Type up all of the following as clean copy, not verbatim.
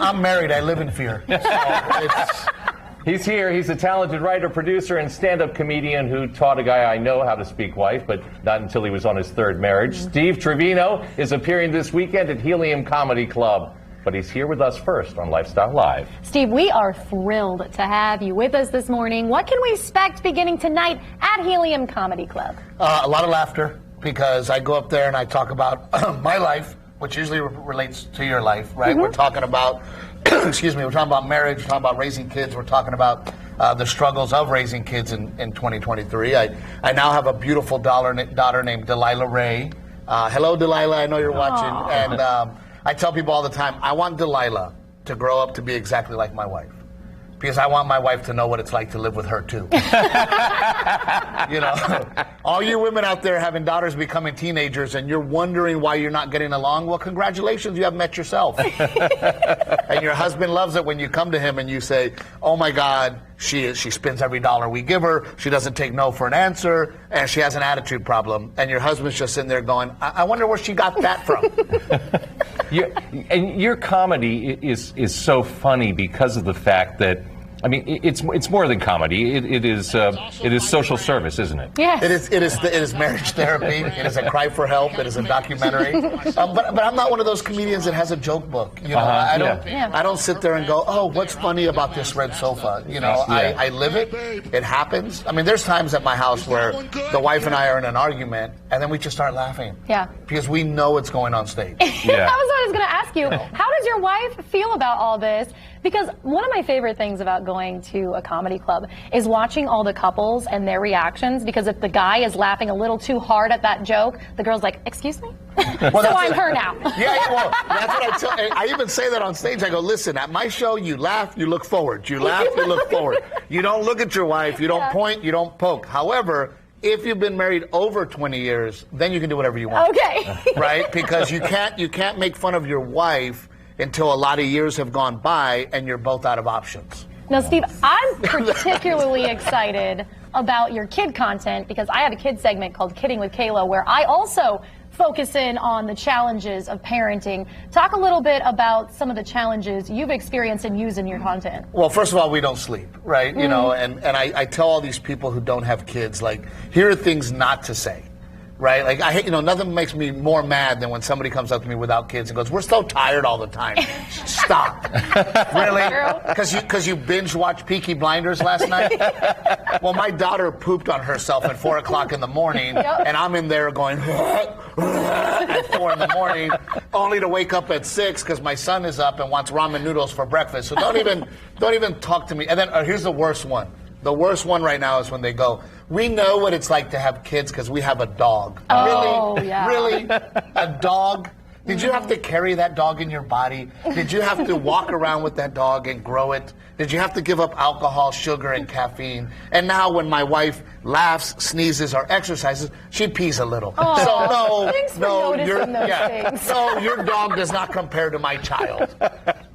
I'm married. I live in fear. So He's here. He's a talented writer, producer, and stand-up comedian who taught a guy I know how to speak wife, but not until he was on his third marriage. Steve Treviño is appearing this weekend at Helium Comedy Club. But he's here with us first on Lifestyle Live. Steve, we are thrilled to have you with us this morning. What can we expect beginning tonight at Helium Comedy Club? a lot of laughter, because I go up there and I talk about my life, which usually relates to your life, right? We're talking about, excuse me, we're talking about marriage, we're talking about raising kids, we're talking about the struggles of raising kids in 2023. I now have a beautiful daughter named Delilah Ray. Hello, Delilah, I know you're watching. Aww. And I tell people all the time, I want Delilah to grow up to be exactly like my wife. Because I want my wife to know what it's like to live with her, too. You know, all you women out there having daughters becoming teenagers and you're wondering why you're not getting along, well, congratulations, you have met yourself. And your husband loves it when you come to him and you say, oh, my God, she spends every dollar we give her, she doesn't take no for an answer, and she has an attitude problem. And your husband's just sitting there going, I wonder where she got that from. And your comedy is so funny because of the fact that, I mean, it's more than comedy. It is social service, isn't it? Yes. It is marriage therapy. It is a cry for help. It is a documentary. But I'm not one of those comedians that has a joke book. You know, I don't sit there and go, oh, what's funny about this red sofa? You know, I live it. It happens. I mean, there's times at my house where the wife and I are in an argument, and then we just start laughing. Yeah. Because we know what's going on stage. That was what I was going to ask you. How does your wife feel about all this? Because one of my favorite things about going to a comedy club is watching all the couples and their reactions, because if the guy is laughing a little too hard at that joke, the girl's like, excuse me? Well, so I'm her now. Yeah, well, that's what I tell. I even say that on stage. I go, listen, at my show, you laugh, you look forward. You laugh, you look forward. You don't look at your wife, you don't point, you don't poke. However, if you've been married over 20 years, then you can do whatever you want. Okay. Right? Because you can't make fun of your wife until a lot of years have gone by and you're both out of options. Now, Steve, I'm particularly excited about your kid content, because I have a kid segment called Kidding with Kayla, where I also focus in on the challenges of parenting. Talk a little bit about some of the challenges you've experienced and used in your content. Well, first of all, we don't sleep, right? You know, and I tell all these people who don't have kids, like, here are things not to say. Right? Like, I hate, you know, nothing makes me more mad than when somebody comes up to me without kids and goes, we're so tired all the time. Stop. Really? Because you binge watched Peaky Blinders last night? Well, my daughter pooped on herself at 4 o'clock in the morning, and I'm in there going, at 4 in the morning, only to wake up at 6 because my son is up and wants ramen noodles for breakfast. So don't even talk to me. And then here's the worst one. The worst one right now is when they go, we know what it's like to have kids because we have a dog. Oh, really? Yeah. Really? A dog? Did you have to carry that dog in your body? Did you have to walk around with that dog and grow it? Did you have to give up alcohol, sugar, and caffeine? And now when my wife laughs, sneezes, or exercises, she pees a little. Oh, so your dog does not compare to my child.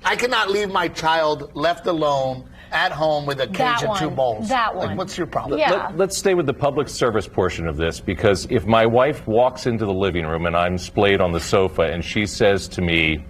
I cannot leave my child left alone at home with a cage and 2 bowls. That one. Like, what's your problem? Yeah. Let's stay with the public service portion of this, because if my wife walks into the living room and I'm splayed on the sofa and she says to me,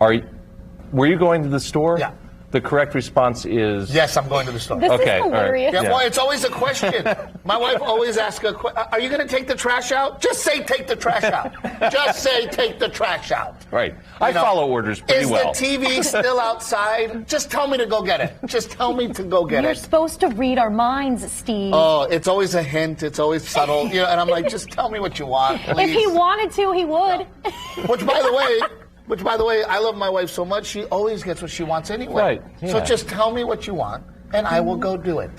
were you going to the store? Yeah. The correct response is... Yes, I'm going to the store. This is hilarious. Yeah, well, it's always a question. My wife always asks a question. Are you going to take the trash out? Just say take the trash out. Just say take the trash out. Right. I follow orders pretty well. Is the TV still outside? Just tell me to go get it. Just tell me to go get it. You're supposed to read our minds, Steve. Oh, it's always a hint. It's always subtle. You know, and I'm like, just tell me what you want, please. If he wanted to, he would. Which, by the way, I love my wife so much, she always gets what she wants anyway. Right. Yeah. So just tell me what you want, and I will go do it.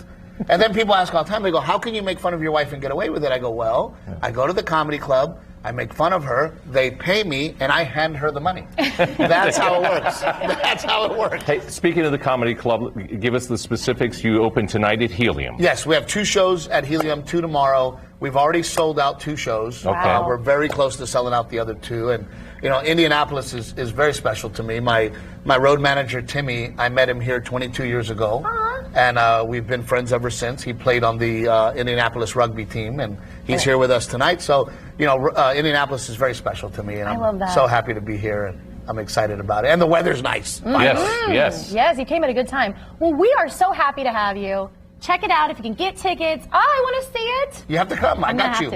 And then people ask all the time, they go, how can you make fun of your wife and get away with it? I go, well, I go to the comedy club, I make fun of her, they pay me, and I hand her the money. That's how it works. That's how it works. Hey, speaking of the comedy club, give us the specifics. You open tonight at Helium. Yes, we have 2 shows at Helium, 2 tomorrow. We've already sold out 2 shows. Okay. We're very close to selling out the other 2. And, you know, Indianapolis is very special to me. My road manager, Timmy, I met him here 22 years ago. And we've been friends ever since. He played on the Indianapolis rugby team, and he's here with us tonight. So, you know, Indianapolis is very special to me. And I love that. So happy to be here. And I'm excited about it. And the weather's nice. Yes. Yes, you came at a good time. Well, we are so happy to have you. Check it out if you can get tickets. Oh, I want to see it. You have to come. I got you.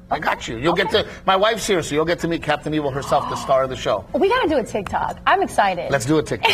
I got you. You'll get to. My wife's here, so you'll get to meet Captain Evil herself, the star of the show. We got to do a TikTok. I'm excited. Let's do a TikTok.